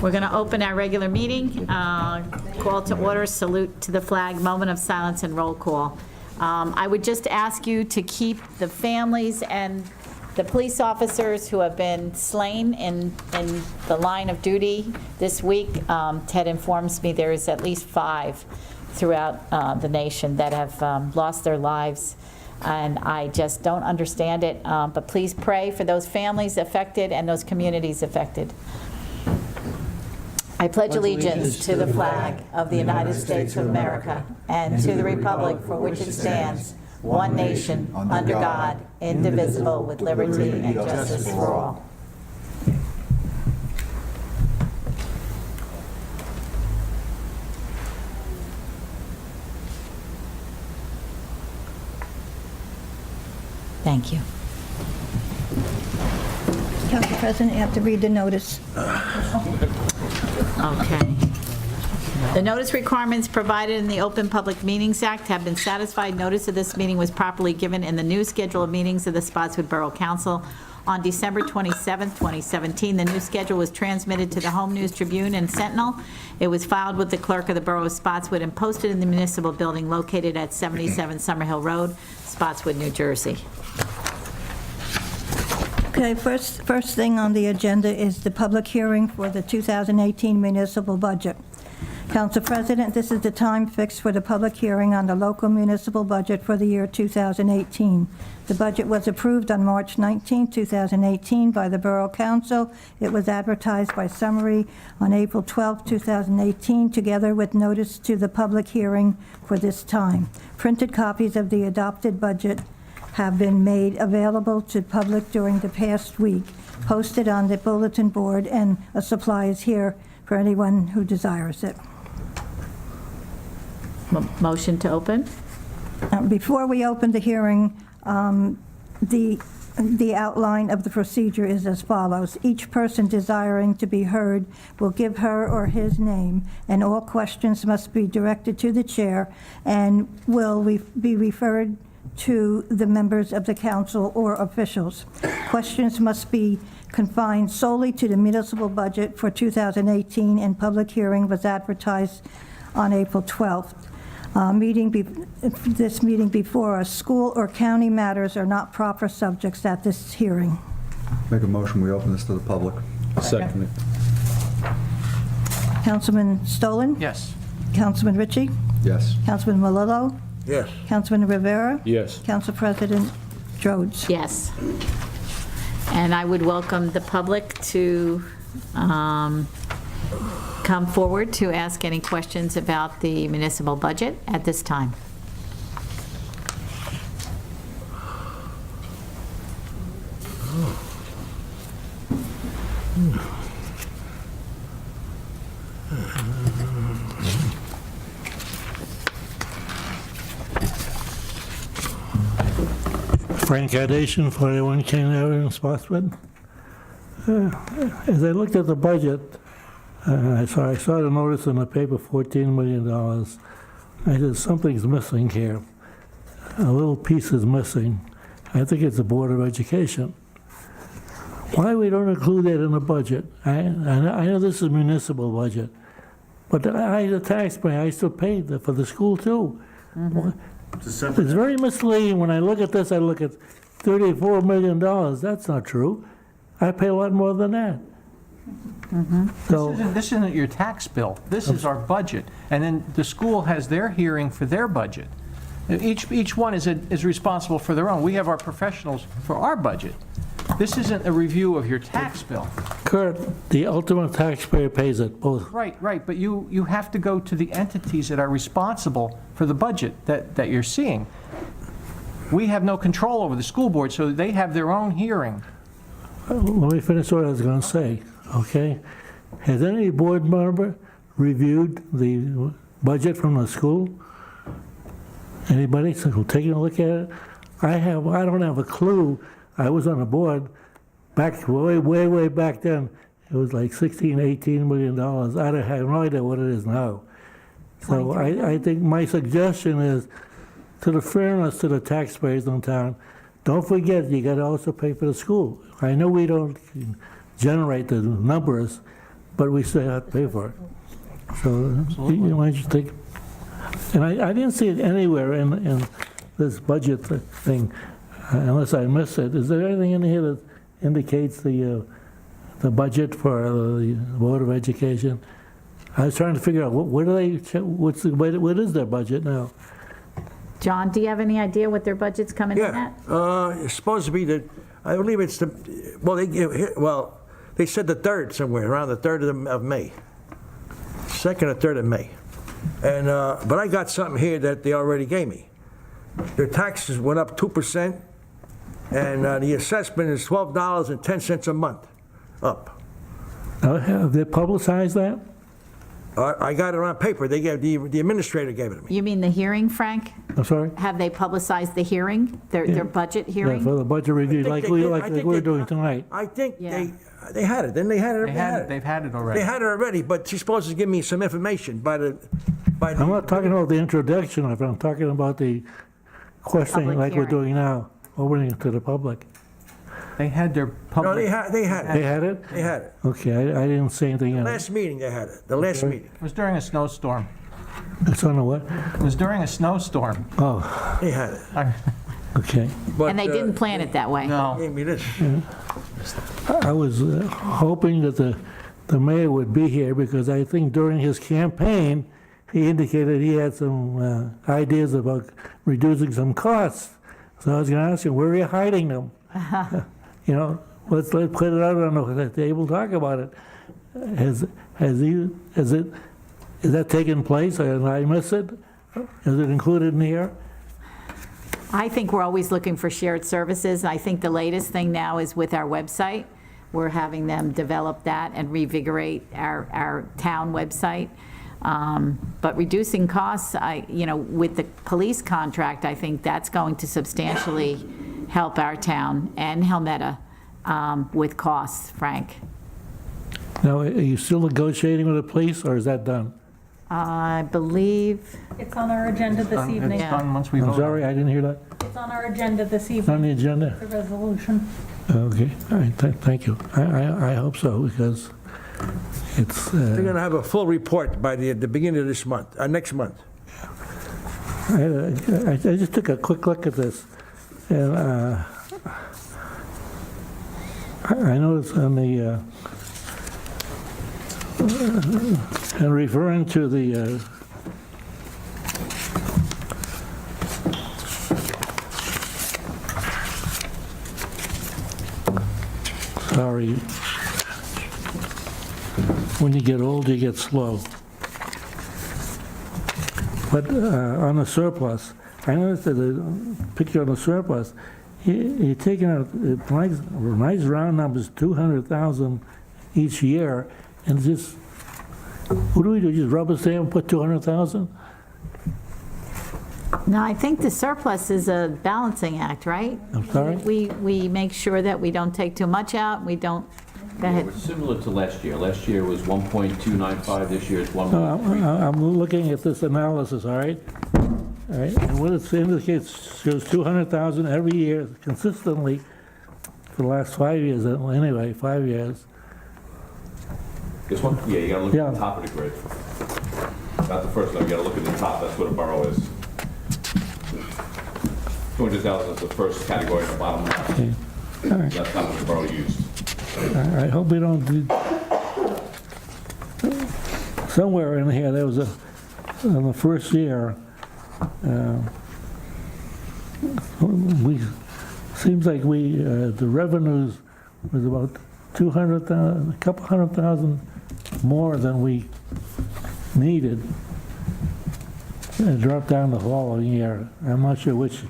We're going to open our regular meeting. Call to order, salute to the flag, moment of silence, and roll call. I would just ask you to keep the families and the police officers who have been slain in the line of duty this week. Ted informs me there is at least 5 throughout the nation that have lost their lives. And I just don't understand it. But please pray for those families affected and those communities affected. I pledge allegiance to the flag of the United States of America and to the republic for which it stands, one nation, under God, indivisible, with liberty and justice for all. Thank you. Council President, you have to read the notice. Okay. The notice requirements provided in the Open Public Meetings Act have been satisfied. Notice of this meeting was properly given in the new schedule of meetings of the Spotswood Borough Council on December 27, 2017. The new schedule was transmitted to the Home News Tribune and Sentinel. It was filed with the clerk of the Borough of Spotswood and posted in the municipal building located at 77 Summerhill Road, Spotswood, New Jersey. Okay, first thing on the agenda is the public hearing for the 2018 municipal budget. Council President, this is the time fixed for the public hearing on the local municipal budget for the year 2018. The budget was approved on March 19, 2018 by the Borough Council. It was advertised by summary on April 12, 2018, together with notice to the public hearing for this time. Printed copies of the adopted budget have been made available to public during the past week, posted on the bulletin board, and a supply is here for anyone who desires it. Motion to open? Before we open the hearing, the outline of the procedure is as follows. Each person desiring to be heard will give her or his name, and all questions must be directed to the chair and will be referred to the members of the council or officials. Questions must be confined solely to the municipal budget for 2018, and public hearing was advertised on April 12th. This meeting before us, school or county matters are not proper subjects at this hearing. Make a motion, we open this to the public. Second it. Councilman Stolen? Yes. Councilman Ritchie? Yes. Councilman Malillo? Yes. Councilman Rivera? Yes. Council President Rhodes? Yes. And I would welcome the public to come forward to ask any questions about the municipal budget at this time. Frank Adation, 41 Kane Avenue, Spotswood. As I looked at the budget, I saw the notice in the paper, $14 million. I said, something's missing here. A little piece is missing. I think it's the Board of Education. Why we don't include that in the budget? I know this is a municipal budget, but I, as a taxpayer, I still pay for the school too. Mm-hmm. It's very misleading. When I look at this, I look at $34 million. That's not true. I pay a lot more than that. Mm-hmm. So This isn't your tax bill. This is our budget. And then the school has their hearing for their budget. Each one is responsible for their own. We have our professionals for our budget. This isn't a review of your tax bill. Kurt, the ultimate taxpayer pays it, both. Right, but you have to go to the entities that are responsible for the budget that you're seeing. We have no control over the school board, so they have their own hearing. Let me finish what I was going to say, okay? Has any board member reviewed the budget from the school? Anybody taking a look at it? I don't have a clue. I was on the board back way back then. It was like $16, $18 million. I have no idea what it is now. So I think my suggestion is, to the fairness to the taxpayers in town, don't forget you got to also pay for the school. I know we don't generate the numbers, but we still have to pay for it. So, why don't you take, and I didn't see it anywhere in this budget thing, unless I missed it. Is there anything in here that indicates the budget for the Board of Education? I was trying to figure out, what is their budget now? John, do you have any idea what their budget's coming in Yeah, at? it's supposed to be I believe it's they said the 3rd somewhere, around the 3rd of May. 2nd or 3rd of May. And, but I got something here that they already gave me. Their taxes went up 2%, and the assessment is $12.10 a month up. Have they publicized that? I got it on paper. They gave the administrator gave it to me. You mean the hearing, Frank? I'm sorry? Have they publicized the hearing, their budget Yeah, hearing? for the budget review, think like they did. I think we're they- doing tonight. I think Yeah. they had it. Didn't they had it? They've had it already. They had it already, but she's supposed to give me some information I'm not talking about the introduction of it, I'm talking about the questioning Public like we're hearing. doing now, opening it to the public. They had their No, public, they had They it. had it? They had it. Okay, I didn't say anything in it. Last meeting they had it. The last meeting. it was during a snowstorm. It's on the what? It was during a snowstorm. Oh, They had it. okay. But, And they didn't plan it that way? No. Gave me this. I was hoping that the mayor would be here because I think during his campaign, he indicated he had some ideas about reducing some costs. So I was going to ask him, where are you hiding them? You know, let's put it out on the table, talk about it. Is that taking place? Did I miss it? Is it included in here? I think we're always looking for shared services. I think the latest thing now is with our website. We're having them develop that and revigorate our town website. But reducing costs, with the police contract, I think that's going to substantially help our town and Helmetta with costs, Frank. Now, are you still negotiating with the police, or is that done? I believe, It's on our agenda this evening. It's done once we vote. I'm sorry, I didn't hear that. It's on our agenda this It's on evening, the agenda? the resolution. Okay, all right, thank you. I hope so, because it's, They're going to have a full report by the beginning of this month, next month. I just took a quick look at this, and I noticed on the, and referring to the, sorry, when you get old, you get slow. But on the surplus, I noticed that the picture on the surplus, you're taking out, nice round numbers, 200,000 each year, and just, what do we do, just rubber stamp and put 200,000? no, I think the surplus is a balancing act, right? I'm sorry? We make sure that we don't take too much out, we don't, go ahead. It's similar to last year. Last year was 1.295, this year it's No, 1.3. I'm looking at this analysis, all right? All right, and what it indicates shows 200,000 every year consistently for the last 5 years, anyway, 5 years. This one? Yeah, you gotta look Yeah. at the top of the grid. Not the first one, you gotta look at the top, that's what a borough is. 200,000 is the first category at the bottom left. Okay. All right. That's not what the borough used. I hope we don't do, somewhere in here, there was in the first year, seems like the revenues was about 200,000, a couple 100,000 more than we needed. It dropped down the following year. I'm not sure which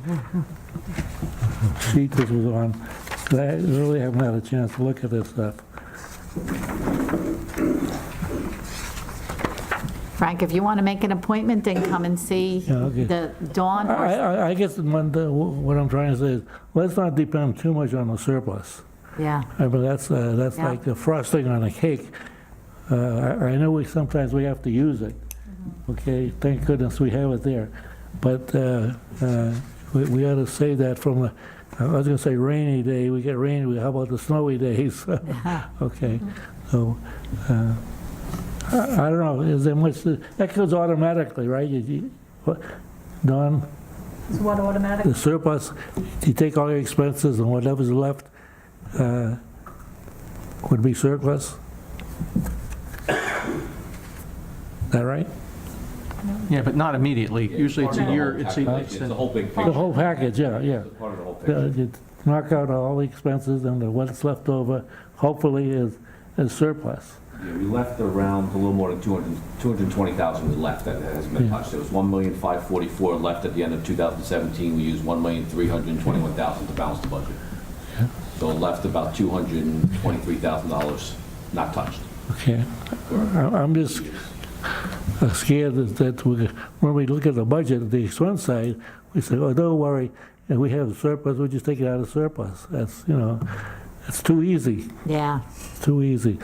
sheet this was on. I really haven't had a chance to look at this stuff. Frank, if you want to make an appointment, then come and see Yeah, okay. the Dawn. or- I guess what I'm trying to say is, let's not depend too much on the surplus. Yeah, I mean, that's Yeah. like the frosting on a cake. I know sometimes we have to use it. Okay, thank goodness we have it there. But we ought to save that from the, I was going to say rainy day, we get rainy, how about the snowy days? Okay, so I don't know, is there much, that goes automatically, right? What, Don, Is what automatic? the surplus, you take all your expenses and whatever's left would be surplus? Is that right? Yeah, but not immediately. Usually it's a year, It's the whole big The picture. whole package, yeah. It's part of the whole picture. You knock out all the expenses and what's left over, hopefully is surplus. Yeah, we left around a little more than 220,000 was left that hasn't been touched. There was 1,544,000 left at the end of 2017. We used 1,321,000 to balance the budget. So it left about $223,000 not touched. Okay. I'm just scared that when we look at the budget, the expense side, we say, oh, don't worry, if we have surplus, we'll just take it out of surplus. That's, it's too easy. Yeah. It's too easy.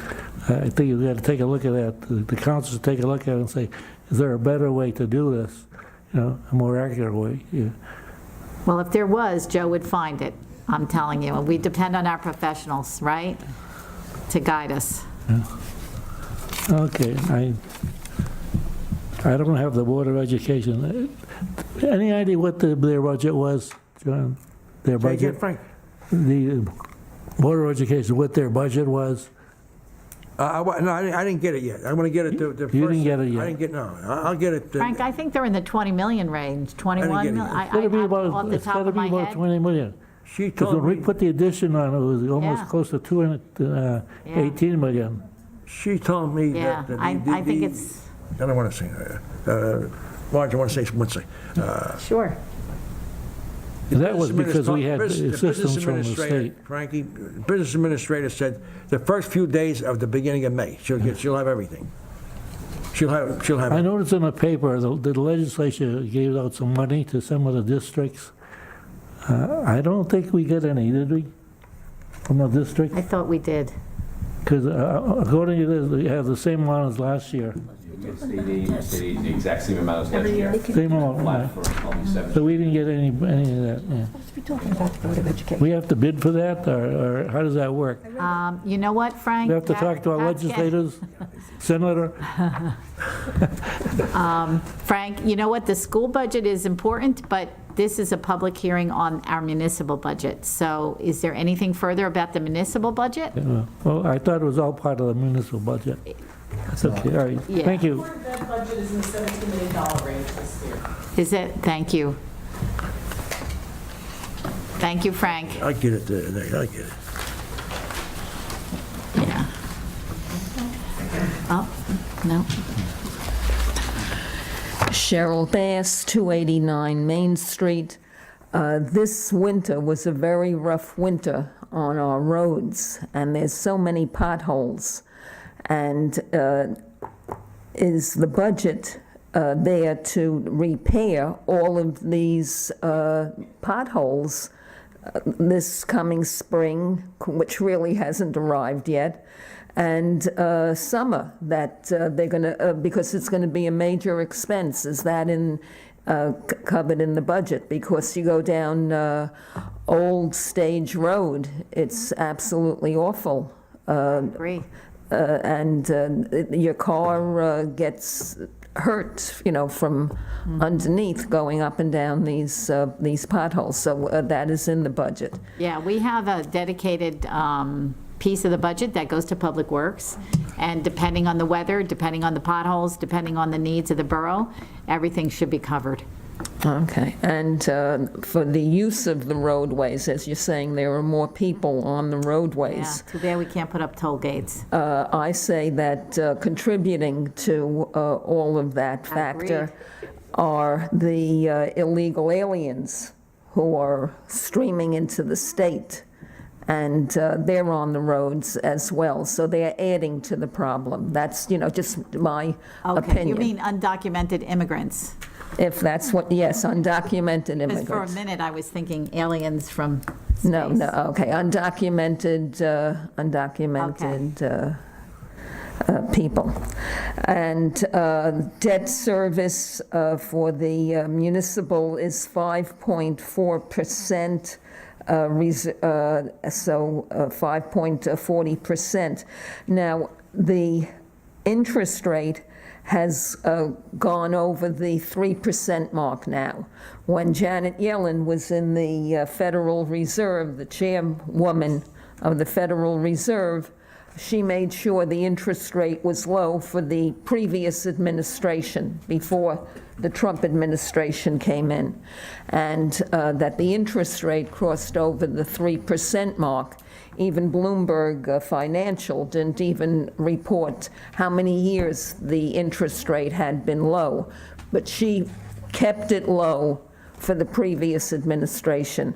I think you've got to take a look at that. The council should take a look at it and say, is there a better way to do this? A more accurate way? Yeah. Well, if there was, Joe would find it, I'm telling you. And we depend on our professionals, right, to guide us. Okay, I don't have the Board of Education. Any idea what their budget was, John? Their Say again, budget? Frank? The Board of Education, what their budget was? No, I didn't get it yet. I'm going to get it the first. You didn't get it yet? I didn't get, no. I'll get it. Frank, I think they're in the 20 million range, 21 get it. million. It's gotta be about, Off the it's top gotta of be my about head. 20 million. She Because told when we me, put the addition on, it was almost Yeah. close to 218 million. she told me Yeah, that. I think it's, I don't want to say, Marge, I want to say one thing. sure. That was because we had The business assistance from the administrator, state. Frankie, business administrator said the first few days of the beginning of May, she'll have everything. She'll have I it. noticed in the paper, the legislature gave out some money to some of the districts. I don't think we get any, did we? From the district? I thought we did. Because according to this, we have the same amount as last year. The exact same amount as last year. Same amount, Flat right. for probably 7. So we didn't get any of that, yeah. We have to bid for that, or how does that work? You know what, Frank? We have to talk to our That's getting- legislators, senator? Frank, you know what, the school budget is important, but this is a public hearing on our municipal budget. So is there anything further about the municipal budget? Well, I thought it was all part of the municipal budget. Okay, all right, Yeah. thank you. That budget is in the $17 million range this year. Is it? Thank you. Thank you, Frank. I get it, I get it. Yeah. Oh, no. Cheryl Bass, 289 Main Street. This winter was a very rough winter on our roads, and there's so many potholes. And is the budget there to repair all of these potholes this coming spring, which really hasn't arrived yet, and summer, that they're going to, because it's going to be a major expense? Is that covered in the budget? Because you go down Old Stage Road, it's absolutely awful. Agree. And your car gets hurt, from underneath going up and down these potholes. So that is in the budget. Yeah, we have a dedicated piece of the budget that goes to Public Works, and depending on the weather, depending on the potholes, depending on the needs of the borough, everything should be covered. Okay, and for the use of the roadways, as you're saying, there are more people on the Yeah, roadways. too bad we can't put up toll gates. I say that contributing to all of that factor are the illegal aliens who are streaming into the state, and they're on the roads as well, so they're adding to the problem. That's, just my Okay, opinion. you mean undocumented immigrants? If that's what, yes, undocumented Because for a immigrants. minute, I was thinking aliens from space. No, okay, undocumented people. And debt service for the municipal is 5.4%, so 5.40%. Now, the interest rate has gone over the 3% mark now. When Janet Yellen was in the Federal Reserve, the chairwoman of the Federal Reserve, she made sure the interest rate was low for the previous administration, before the Trump administration came in, and that the interest rate crossed over the 3% mark. Even Bloomberg Financial didn't even report how many years the interest rate had been low, but she kept it low for the previous administration.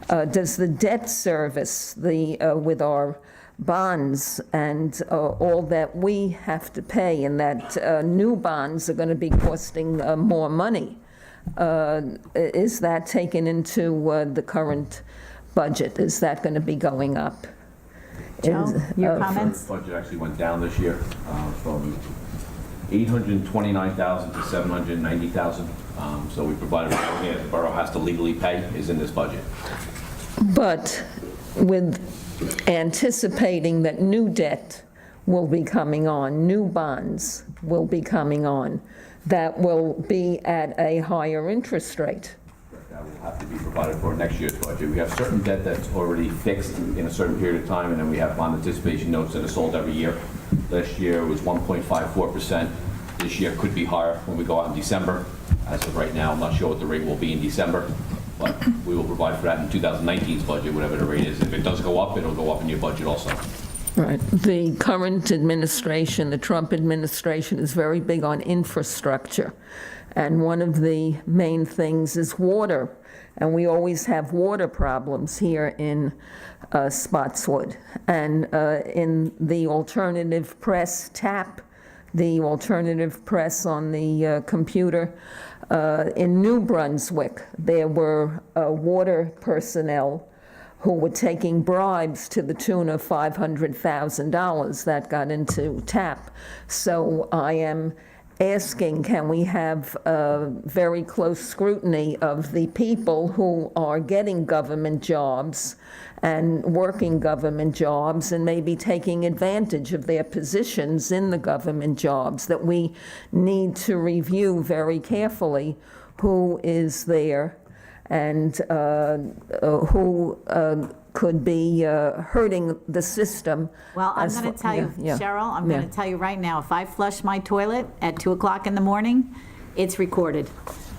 Does the debt service, with our bonds and all that we have to pay, and that new bonds are going to be costing more money, is that taken into the current budget? Is that going to be going up? Joe, your comments? The budget actually went down this year from 829,000 to 790,000. So we provided everything that the borough has to legally pay is in this budget. But with anticipating that new debt will be coming on, new bonds will be coming on, that will be at a higher interest rate. That will have to be provided for next year's budget. We have certain debt that's already fixed in a certain period of time, and then we have bond anticipation notes that are sold every year. Last year was 1.54%. This year could be higher when we go out in December. As of right now, I'm not sure what the rate will be in December, but we will provide for that in 2019's budget, whatever the rate is. If it does go up, it'll go up in your budget also. Right. The current administration, the Trump administration, is very big on infrastructure. And one of the main things is water. And we always have water problems here in Spotswood. And in the alternative press TAP, the alternative press on the computer, in New Brunswick, there were water personnel who were taking bribes to the tune of $500,000. That got into TAP. So I am asking, can we have very close scrutiny of the people who are getting government jobs and working government jobs and maybe taking advantage of their positions in the government jobs, that we need to review very carefully who is there and who could be hurting the system. Well, I'm as going to fa- tell you, yeah, yeah. Cheryl, I'm going Yeah. to tell you right now, if I flush my toilet at 2 o'clock in the morning, it's recorded.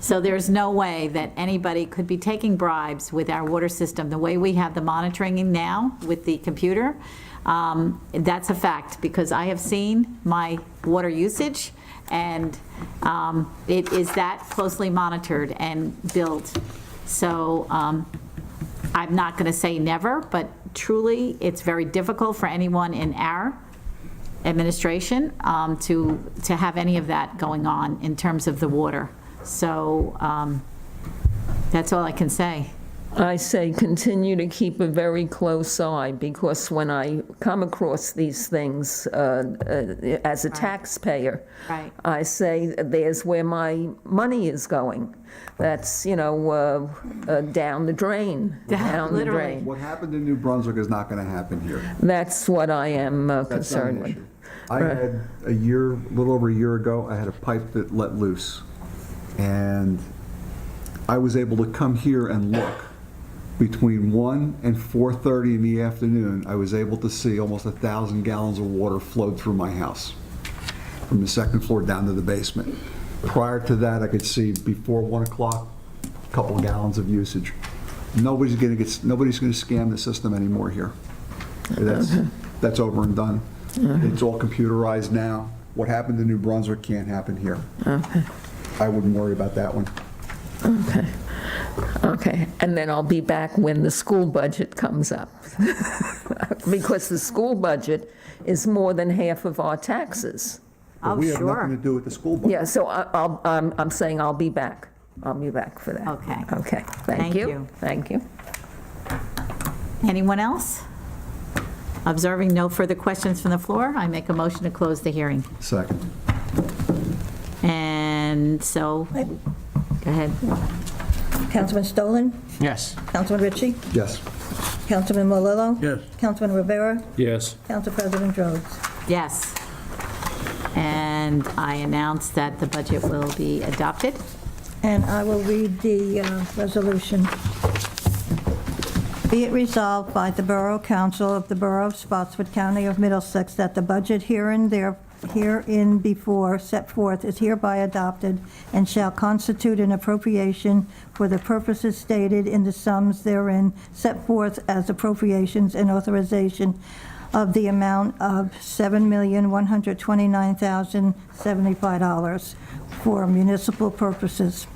So there's no way that anybody could be taking bribes with our water system. The way we have the monitoring now with the computer, that's a fact, because I have seen my water usage, and it is that closely monitored and billed. So I'm not going to say never, but truly, it's very difficult for anyone in our administration to have any of that going on in terms of the water. So that's all I can say. I say continue to keep a very close eye, because when I come across these things as a taxpayer, Right. I say there's where my money is going. That's, down the drain, down the Literally. drain. What happened in New Brunswick is not going to happen here. That's what I am That's not concerned an with. issue. I had a little over a year ago, I had a pipe that let loose. And I was able to come here and look. Between 1 and 4:30 in the afternoon, I was able to see almost 1,000 gallons of water flowed through my house from the second floor down to the basement. Prior to that, I could see before 1 o'clock, a couple of gallons of usage. Nobody's going to scam the system anymore here. That's over and done. It's all computerized now. What happened in New Brunswick can't happen here. I wouldn't worry about that one. Okay, and then I'll be back when the school budget comes up. Because the school budget is more than half of our taxes. Oh, We have nothing sure. to do with the school budget. Yeah, so I'm saying I'll be back. I'll be back for that. Okay. Okay, Thank thank you. you. Thank you. Anyone else? Observing no further questions from the floor, I make a motion to close the hearing. Second. And so, go ahead. Councilman Stolen? Yes. Councilman Ritchie? Yes. Councilman Malillo? Yes. Councilman Rivera? Yes. Council President Rhodes? Yes. and I announce that the budget will be adopted. And I will read the resolution. Be it resolved by the Borough Council of the Borough of Spotswood, County of Middlesex, that the budget herein before set forth is hereby adopted and shall constitute an appropriation for the purposes stated in the sums therein set forth as appropriations and authorization of the amount of $7,129,075 for municipal purposes.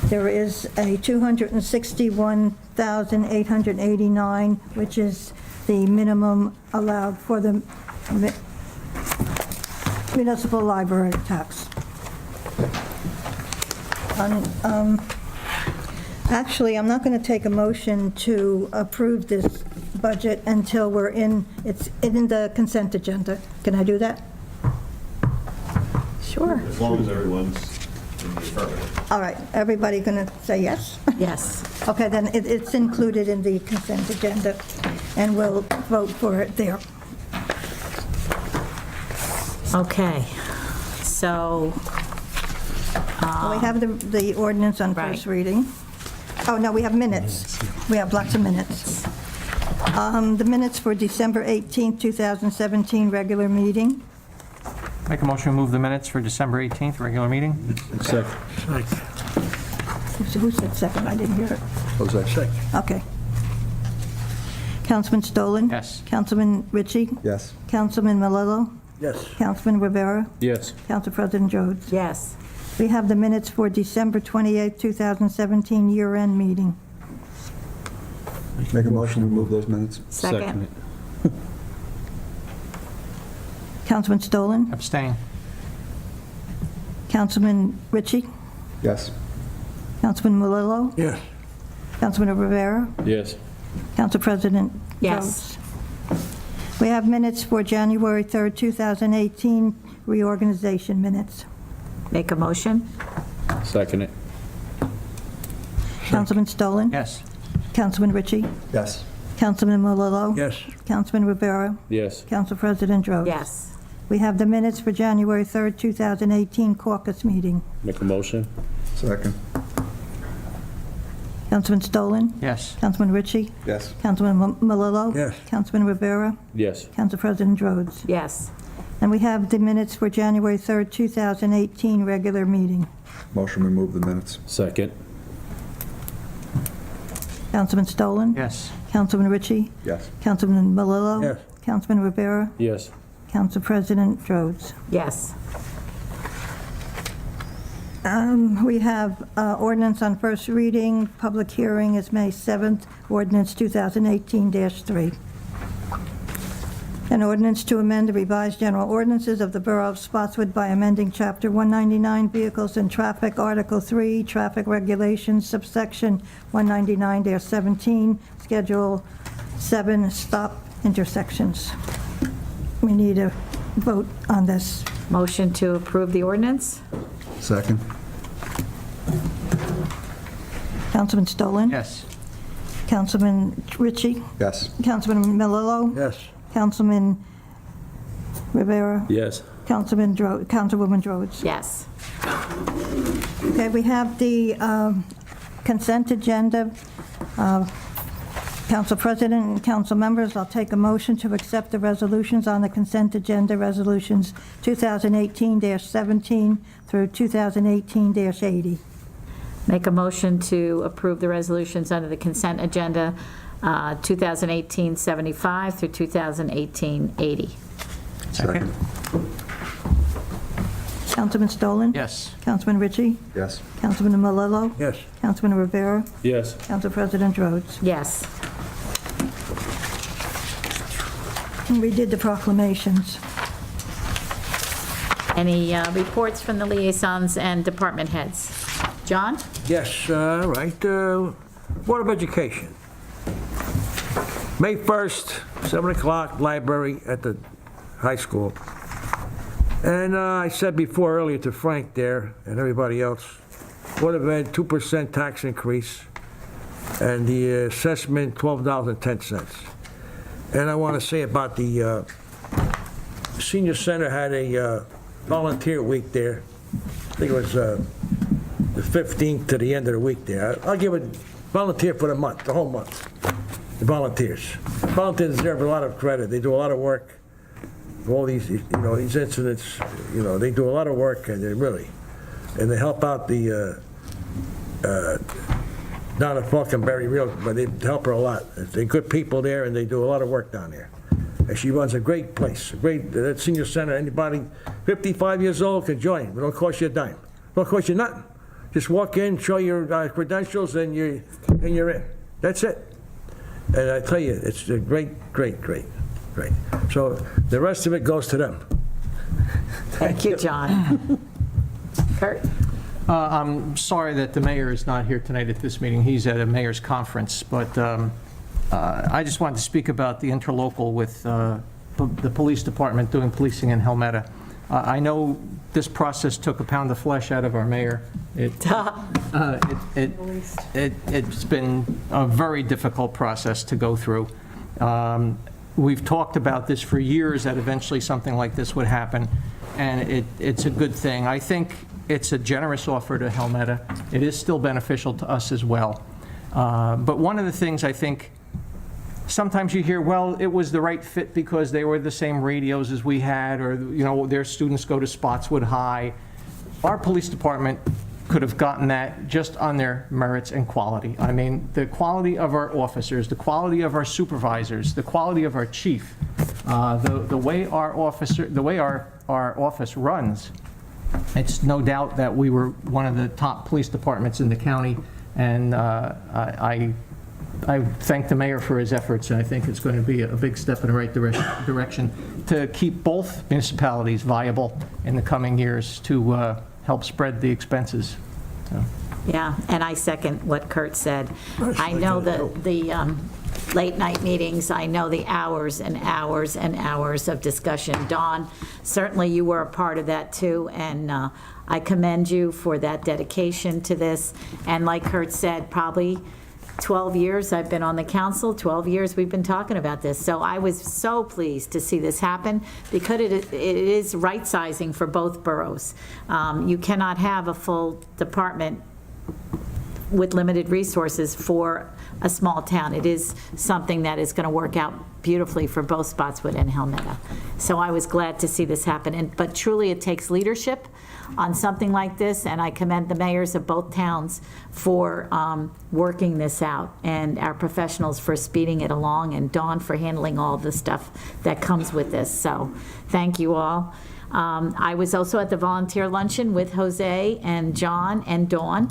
There is a $261,889, which is the minimum allowed for the municipal library tax. Actually, I'm not going to take a motion to approve this budget until it's in the consent agenda. Can I do that? Sure. As long as everyone's in the affirmative. All right, everybody going to say yes? Yes. Okay, then it's included in the consent agenda, and we'll vote for it there. Okay, so, We have the ordinance on first Right. reading. Oh, no, we have minutes. We have lots of minutes. The minutes for December 18th, 2017, regular meeting. Make a motion to move the minutes for December 18th, regular meeting? Who said second? I didn't hear it. Jose. Second. Okay. Councilman Stolen? Yes. Councilman Ritchie? Yes. Councilman Malillo? Yes. Councilman Rivera? Yes. Council President Rhodes? yes. We have the minutes for December 28th, 2017, year-end meeting. Make a motion to move those minutes. Second. Councilman Stolen? Abstain. Councilman Ritchie? Yes. Councilman Malillo? Yes. Councilman Rivera? Yes. Council President Yes. Rhodes? We have minutes for January 3rd, 2018, reorganization minutes. Make a motion? Second it. Councilman Stolen? Yes. Councilman Ritchie? Yes. Councilman Malillo? Yes. Councilman Rivera? Yes. Council President Rhodes? Yes. We have the minutes for January 3rd, 2018 caucus meeting. Make a motion. Second. Councilman Stolen? Yes. Councilman Ritchie? Yes. Councilman Malillo? Yes. Councilman Rivera? Yes. Council President Rhodes? Yes. And we have the minutes for January 3rd, 2018 regular meeting. Motion to move the minutes. Second. Councilman Stolen? Yes. Councilman Ritchie? Yes. Councilman Malillo? Yes. Councilman Rivera? Yes. Council President Rhodes? Yes. We have ordinance on first reading. Public hearing is May 7th, ordinance 2018-3. An ordinance to amend the revised general ordinances of the Borough of Spotswood by amending Chapter 199, Vehicles and Traffic, Article 3, Traffic Regulations, subsection 199-17, Schedule 7, Stop Intersections. We need a vote on this. Motion to approve the ordinance? Second. Councilman Stolen? Yes. Councilman Ritchie? Yes. Councilman Malillo? Yes. Councilman Rivera? Yes. Councilwoman Rhodes? Yes. Okay, we have the consent agenda. Council President and council members, I'll take a motion to accept the resolutions on the consent agenda, resolutions 2018-17 through 2018-80. Make a motion to approve the resolutions under the consent agenda, 2018-75 through 2018-80. Second. Councilman Stolen? Yes. Councilman Ritchie? Yes. Councilman Malillo? Yes. Councilman Rivera? Yes. Council President Rhodes? Yes. And we did the proclamations. Any reports from the liaisons and department heads? John? Yes, right. Board of Education. May 1st, 7 o'clock, library at the high school. And I said before earlier to Frank there and everybody else, Board of Ed, 2% tax increase, and the assessment, $12.10. And I want to say about the Senior Center had a volunteer week there. I think it was the 15th to the end of the week there. I'll give it volunteer for the month, the whole month. The volunteers. Volunteers deserve a lot of credit. They do a lot of work. All these, these incidents, they do a lot of work, and and they help out the down at Falconberry real, but they help her a lot. They're good people there, and they do a lot of work down there. And she runs a great place, that senior center. Anybody 55 years old can join. It don't cost you a dime. It don't cost you nothing. Just walk in, show your credentials, and you're in. That's it. And I tell you, it's a great. So the rest of it goes to them. Thank you, John. Kurt? I'm sorry that the mayor is not here tonight at this meeting. He's at a mayor's conference, but I just wanted to speak about the interlocal with the police department doing policing in Helmetta. I know this process took a pound of flesh out of our mayor. It's been a very difficult process to go through. We've talked about this for years, that eventually something like this would happen, and it's a good thing. I think it's a generous offer to Helmetta. It is still beneficial to us as well. But one of the things I think, sometimes you hear, well, it was the right fit because they were the same radios as we had, or their students go to Spotswood High. Our police department could have gotten that just on their merits and quality. I mean, the quality of our officers, the quality of our supervisors, the quality of our chief, the way our office runs. It's no doubt that we were one of the top police departments in the county, and I thank the mayor for his efforts, and I think it's going to be a big step in the right direction to keep both municipalities viable in the coming years to help spread the expenses. So. Yeah, and I second what Kurt said. I know the late night meetings, I know the hours and hours and hours of discussion. Dawn, certainly you were a part of that too, and I commend you for that dedication to this. And like Kurt said, probably 12 years I've been on the council, 12 years we've been talking about this. So I was so pleased to see this happen because it is right-sizing for both boroughs. You cannot have a full department with limited resources for a small town. It is something that is going to work out beautifully for both Spotswood and Helmetta. So I was glad to see this happen. But truly, it takes leadership on something like this, and I commend the mayors of both towns for working this out, and our professionals for speeding it along, and Dawn for handling all the stuff that comes with this. So thank you all. I was also at the volunteer luncheon with Jose and John and Dawn.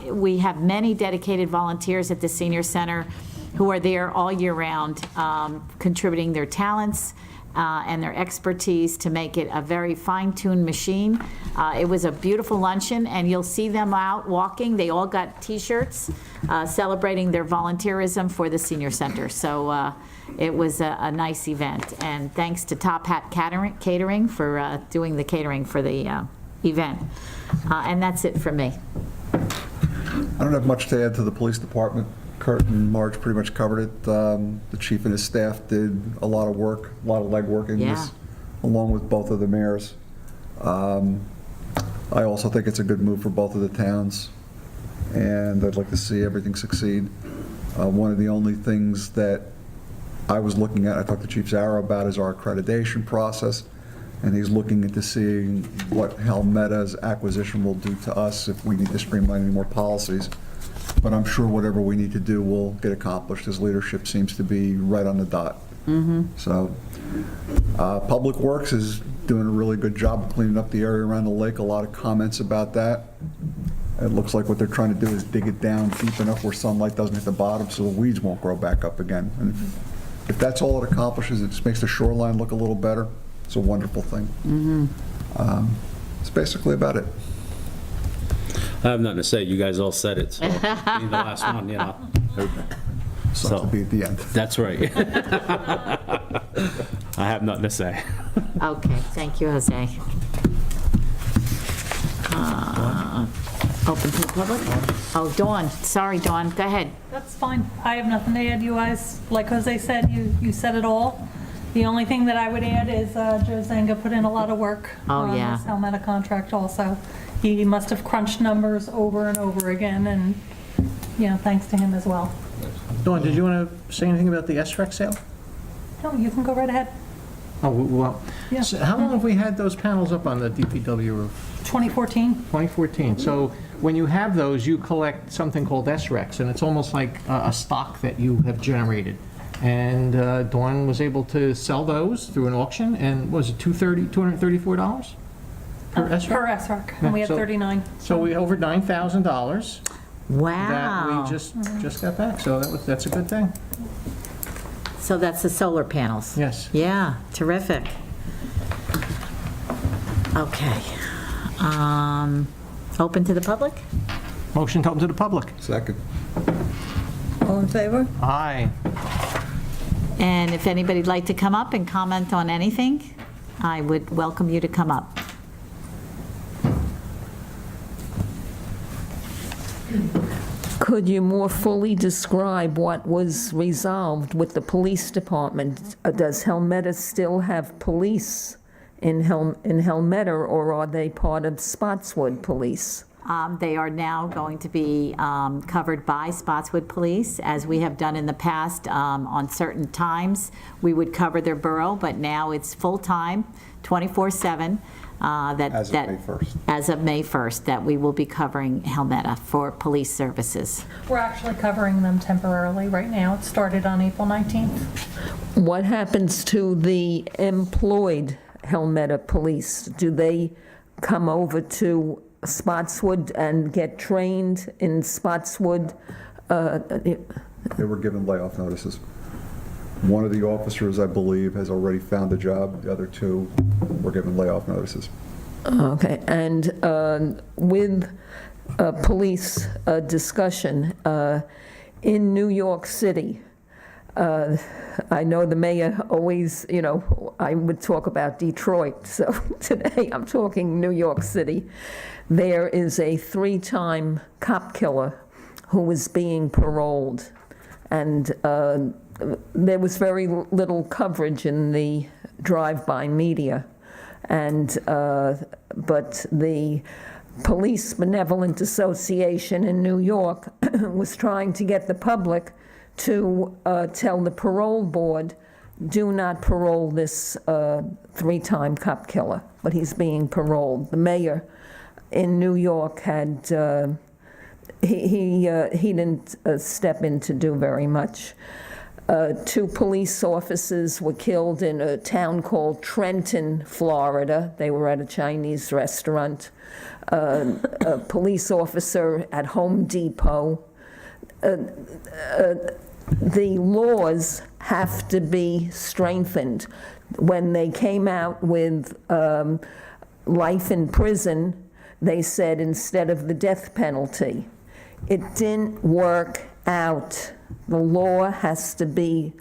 We have many dedicated volunteers at the senior center who are there all year round, contributing their talents and their expertise to make it a very fine-tuned machine. It was a beautiful luncheon, and you'll see them out walking. They all got T-shirts celebrating their volunteerism for the senior center. So it was a nice event, and thanks to Top Hat Catering for doing the catering for the event. And that's it for me. I don't have much to add to the police department. Kurt and Marge pretty much covered it. The chief and his staff did a lot of work, a lot of legwork in this, along with both of the mayors. I also think it's a good move for both of the towns, and I'd like to see everything succeed. One of the only things that I was looking at, I talked to Chief Zara about, is our accreditation process, and he's looking into seeing what Helmetta's acquisition will do to us if we need to streamline any more policies. But I'm sure whatever we need to do will get accomplished. His leadership seems to be right on the dot. So Public Works is doing a really good job of cleaning up the area around the lake. A lot of comments about that. It looks like what they're trying to do is dig it down deep enough where sunlight doesn't hit the bottom so the weeds won't grow back up again. And if that's all it accomplishes, it just makes the shoreline look a little better. It's a wonderful thing. That's basically about it. I have nothing to say. You guys all said it, so being the last one, So to be at the end. That's right. I have nothing to say. Okay, thank you, Jose. Open to the public? Oh, Dawn, sorry, Dawn, go ahead. That's fine. I have nothing to add. You guys, like Jose said, you said it all. The only thing that I would add is Joe Zanga put in a lot of work Oh, on yeah. this Helmeta contract also. He must have crunched numbers over and over again, and, thanks to him as well. Dawn, did you want to say anything about the SREC sale? No, you can go right ahead. Oh, well, Yeah. so how long have we had those panels up on the DPW roof? 2014. 2014. So when you have those, you collect something called SRECs, and it's almost like a stock that you have generated. And Dawn was able to sell those through an auction, and was it $234 per SREC? Per SREC, and we had So- 39. So we over $9,000 that Wow. we just got back, so that's a good thing. So that's the solar panels? Yes. Yeah, terrific. Okay. Open to the public? Motion to open to the public. Second. All in favor? Aye. And if anybody'd like to come up and comment on anything, I would welcome you to come up. Could you more fully describe what was resolved with the police department? Does Helmeta still have police in Helmeta, or are they part of Spotswood Police? They are now going to be covered by Spotswood Police, as we have done in the past. On certain times, we would cover their borough, but now it's full-time, 24/7. As of May 1st. As of May 1st, that we will be covering Helmeta for police services. We're actually covering them temporarily right now. It started on April 19th. What happens to the employed Helmeta police? Do they come over to Spotswood and get trained in Spotswood? They were given layoff notices. One of the officers, I believe, has already found a job. The other two were given layoff notices. Okay, and with police discussion, in New York City, I know the mayor always, I would talk about Detroit, so today I'm talking New York City. There is a 3-time cop killer who is being paroled, and there was very little coverage in the drive-by media, and but the Police Benevolent Association in New York was trying to get the public to tell the parole board, do not parole this 3-time cop killer, but he's being paroled. The mayor in New York had, he didn't step in to do very much. 2 police officers were killed in a town called Trenton, Florida. They were at a Chinese restaurant. A police officer at Home Depot. The laws have to be strengthened. When they came out with life in prison, they said instead of the death penalty. It didn't work out. The law has to be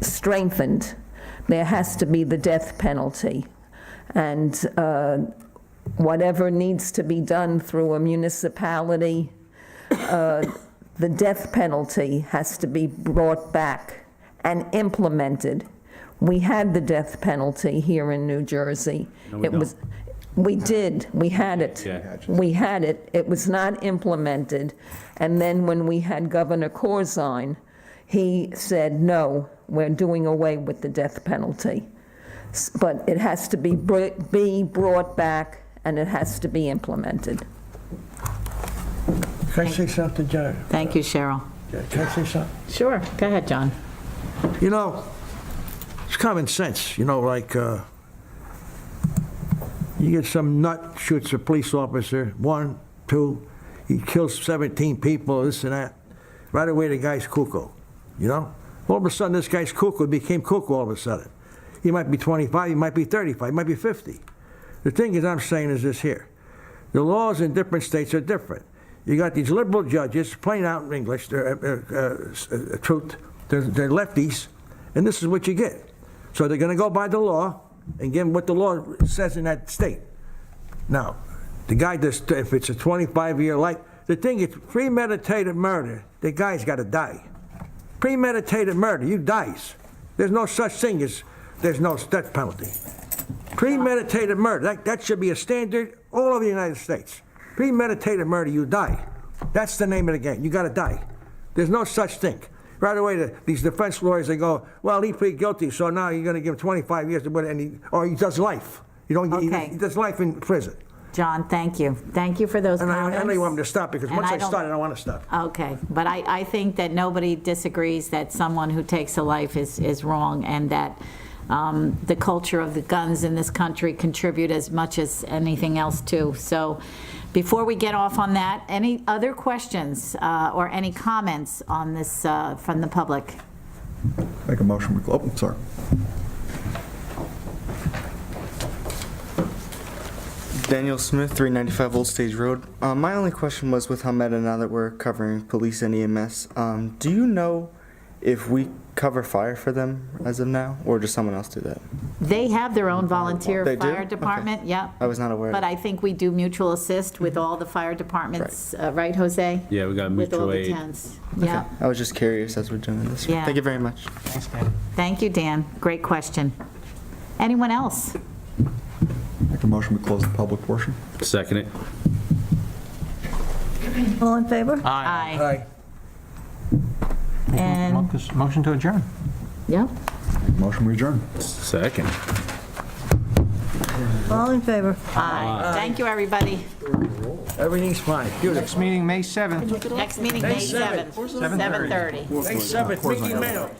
strengthened. There has to be the death penalty. And whatever needs to be done through a municipality, the death penalty has to be brought back and implemented. We had the death penalty here in New Jersey. No, we don't. We did. We had it. Yeah. We had it. It was not implemented. And then when we had Governor Corzine, he said, no, we're doing away with the death penalty. But it has to be brought back, and it has to be implemented. Can I say something, John? Thank you, Cheryl. Can I say something? Sure, go ahead, John. It's common sense, like, you get some nut shoots a police officer, 1, 2, he kills 17 people, this and that. Right away, the guy's cuckoo, All of a sudden, this guy's cuckoo became cuckoo all of a sudden. He might be 25, he might be 35, he might be 50. The thing is, I'm saying is this here. The laws in different states are different. You got these liberal judges, plain out in English, they're truth, they're lefties, and this is what you get. So they're going to go by the law and give them what the law says in that state. Now, the guy just, if it's a 25-year life, the thing is premeditated murder, the guy's got to die. Premeditated murder, you dies. There's no such thing as, there's no death penalty. Premeditated murder, that should be a standard all over the United States. Premeditated murder, you die. That's the name of the game. You gotta die. There's no such thing. Right away, these defense lawyers, they go, well, he pleaded guilty, so now you're gonna give him 25 years, or he does life. You don't, Okay. he does life in prison. John, thank you. Thank you for those And comments. I know you want me to stop, because And once I I don't- start, I don't want to stop. Okay, but I think that nobody disagrees that someone who takes a life is wrong, and that the culture of the guns in this country contribute as much as anything else too. So before we get off on that, any other questions or any comments on this from the public? Make a motion, we close. Oh, sorry. Daniel Smith, 395 Old Stage Road. My only question was with Helmeta, now that we're covering police and EMS, do you know if we cover fire for them as of now, or does someone else do that? They have their own volunteer They do? fire Okay. department, yeah. I was not aware of But that. I think we do mutual assist with all the fire departments, right, Jose? Yeah, we got With all mutual the aid. tents, yeah. I was just curious as we're doing this. Yeah. Thank you very much. Thanks, Dan. Thank you, Dan. Great question. Anyone else? Make a motion, we close the public portion. Second it. All in favor? Aye. Aye. And, Motion to adjourn. yeah, Motion, we adjourn. Second. All in favor? aye. Thank you, everybody. Everything's fine. Beautiful. Next meeting, May 7th. Next meeting, May 7th, 7:30. May 7th, Mickey Mayo.